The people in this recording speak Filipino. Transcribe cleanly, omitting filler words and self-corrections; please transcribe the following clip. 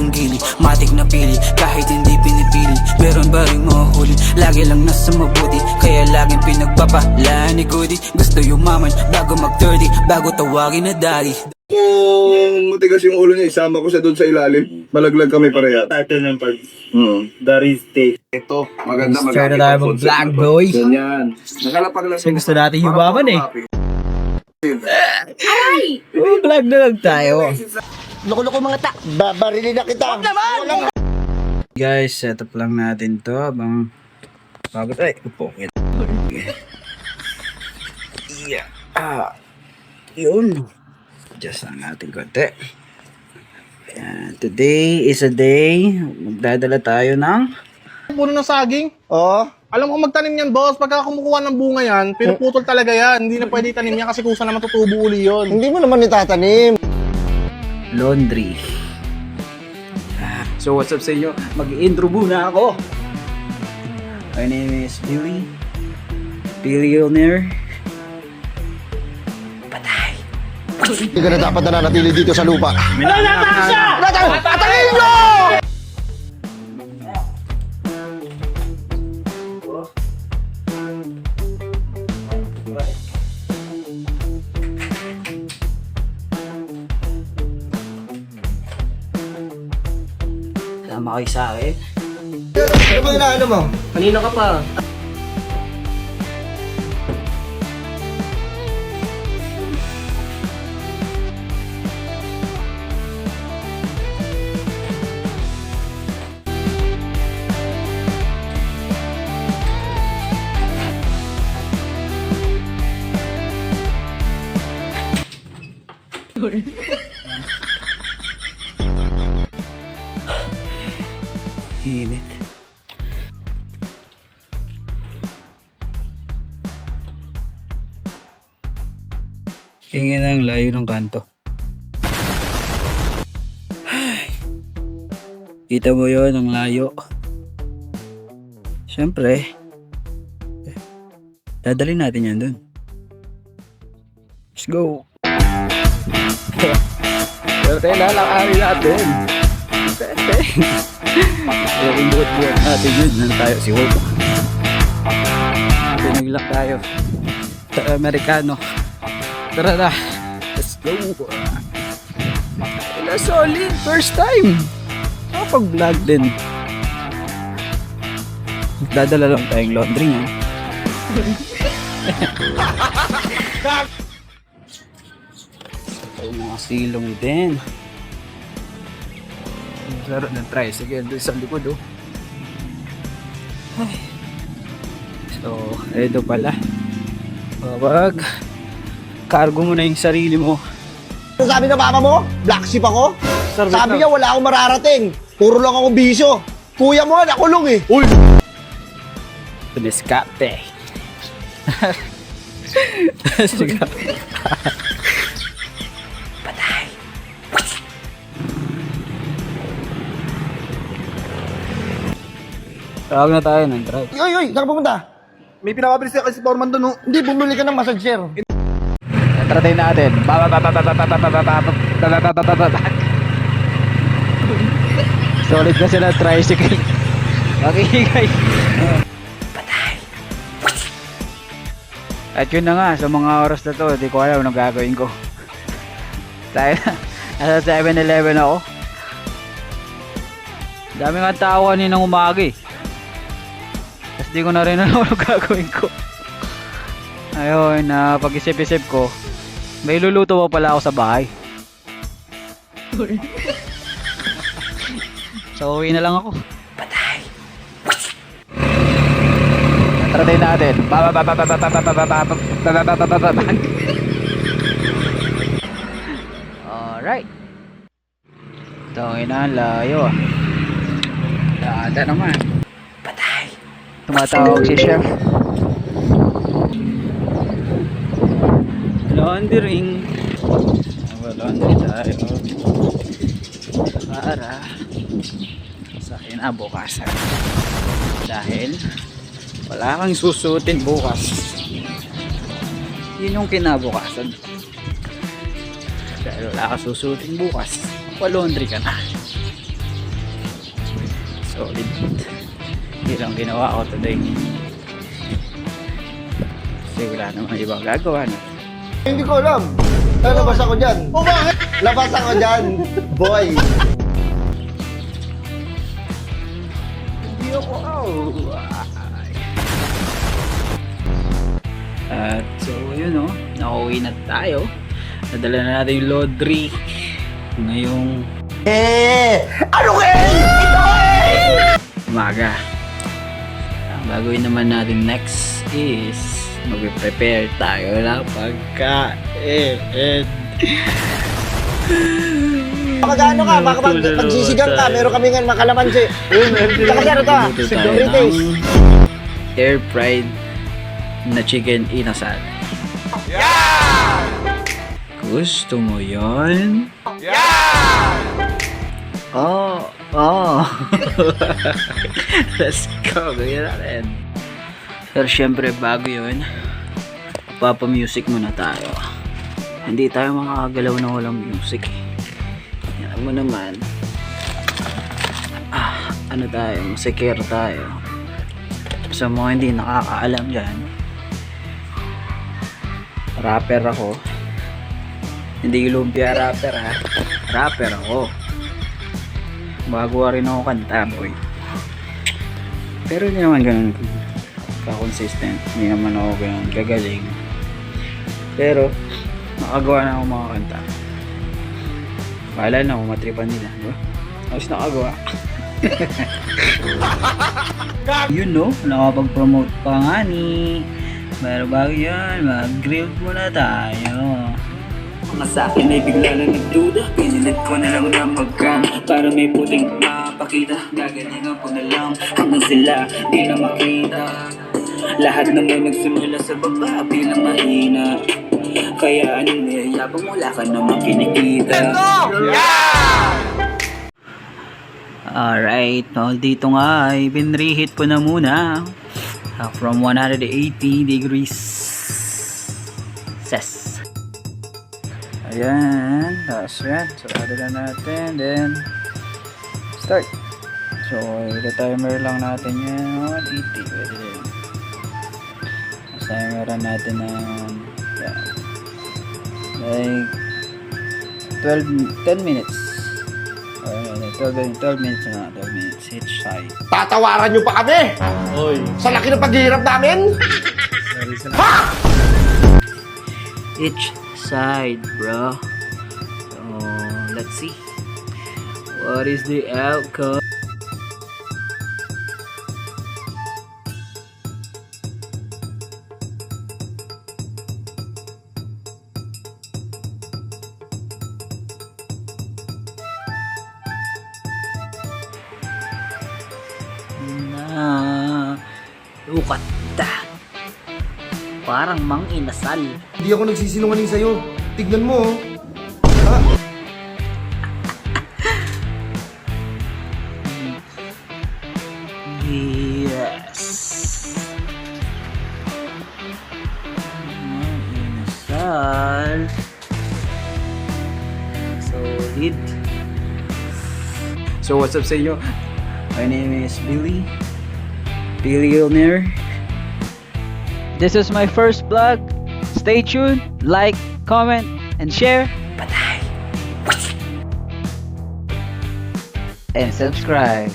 ng gili, matik na pili, kahit hindi pinipili. Meron ba rin mahuli, lagi lang nasa mabuti, kaya laging pinagpapalaan ni Goody. Gusto yumaman bago mag-30, bago tawagin na daddy. Kung matigas yung ulo niya, isama ko siya doon sa ilalim. Malaglag kami pareha. Title ng pag Dari State. Ito, maganda Try na tayo mag-vlog, boy. Ganyan. Nakalapag lang. Kasi gusto natin yumaman eh. Vlog na lang tayo. Loko-loko mga ta. Babarilin na kita. Huwag naman! Guys, set up lang natin to habang bago tayo upo. Yeah. Yun. Adjust lang natin konti. Ayan. Today is a day. Magdadala tayo ng Puno ng saging. Oo. Alam ko magtanim yan, boss. Pagka kumukuha ng bunga yan, pinuputol talaga yan. Hindi na pwede itanim yan kasi kusa naman tutubo uli yun. Hindi mo naman itatanim. laundry. So what's up sa inyo? Mag-intro muna ako. My name is Billy. Billionaire. Patay. Hindi ka na dapat nananatili dito sa lupa. Patayin nyo! Tama kayo sa akin. Ano ba inaano mo? Kanina ka pa. Init. Tingin ang layo ng kanto. Ay. Kita mo yun, ang layo. Siyempre, dadalhin natin yan dun. Let's go! Pero tayo lalakarin natin. Yung buhat-buhat natin yun. Nandun tayo, si Wolf. Pinaglak tayo. Amerikano. Tara na. Let's go. Wala solid. First time. Nakapag-vlog din. Dadala lang tayong laundry nga. Ay, mga silong din. Laro ng tricycle doon sa likod oh. Ay. So, eto pala. Wag. Cargo mo na yung sarili mo. Sabi ng mama mo, black sheep ako. Sabi niya wala akong mararating. Puro lang ako bisyo. Kuya mo, nakulong eh. Uy! Tumiskate. Sige. Patay. Tawag na tayo ng drive. Yoy, saan ka pumunta? May pinapabilis na kasi Foreman doon, no? Hindi, bumili ka ng massager. Tratay natin. Solid kasi na tricycle. Makikigay. Patay. At yun na nga, sa mga oras na to, di ko alam anong gagawin ko. Tayo na, nasa 7-Eleven ako. Dami nga tao kaninang umaga eh. Tapos di ko na rin alam anong gagawin ko. Ayun, pag-isip-isip ko, may luluto pa pala ako sa bahay. So, uwi na lang ako. Patay. Tratay natin. Alright. Tawin na, layo ah. Dada naman. Patay. Tumatawag si chef. Laundering. Laundry tayo. Para sa kinabukasan. Dahil wala kang susutin bukas. Yun yung kinabukasan. Dahil wala kang susutin bukas, pa-laundry ka na. Solid. Yun ang ginawa ko today. Kasi wala naman ibang gagawa na. Hindi ko alam. Labas ako dyan. O bakit? Labas ako dyan, boy. Hindi ako At so yun o, nakauwi na tayo. Nadala na natin yung laundry ngayong Ano ito umaga. Ang gagawin naman natin next is mag-prepare tayo ng pagkain. Magano ka, magsisigang ka, meron kami nga makalamansi. Tsaka ano ka, Luto tayo British. ng air fried na chicken inasal. Gusto mo yon? Oh. Let's go, gawin natin. Pero syempre bago yun, papa-music muna tayo. Hindi tayo makakagalaw na walang music. Yan mo naman. Ano tayo, musikero tayo. Sa mga hindi nakakaalam dyan, rapper ako. Hindi lumpia rapper ha. Rapper ako. Bago rin ako kanta, boy. Pero hindi naman ganun ka-consistent. Hindi naman ako ganun gagaling. Pero nakagawa na ako mga kanta. Bahala na kung matripan nila, diba? Tapos nakagawa. You know, nakapag-promote pa nga ni. Pero bago yan, mag-grilled muna tayo. Mga sa akin ay bigla na nagduda. Pinilit ko na lang na magkam para may puting mapakita. Gagalingan ko na lang hanggang sila di na makita. Lahat naman nagsimula sa baba bilang mahina. Kaya anong niyayabang wala ka naman kinikita. Alright, dito nga ay binreheat ko na muna from 180 degrees Celsius. Ayan, tapos yan, sarado na natin, then start. So, i-timer lang natin yan, 180, pwede din. Timeran natin ng yan, like 10 minutes. 12 minutes na, 12 minutes each side. Tatawaran nyo pa kami! Oy. Sa laki ng paghihirap namin! Ha! Each side, bro. So, let's see. What is the outcome? Lukat ta. Parang mang inasal. Hindi ako nagsisinungaling sa'yo. Tignan mo, oh. Ha? Yes. Mang inasal. Solid. So what's up sa inyo? My name is Billy Gilner. This is my first vlog. Stay tuned, like, comment, and share. Bye. And subscribe.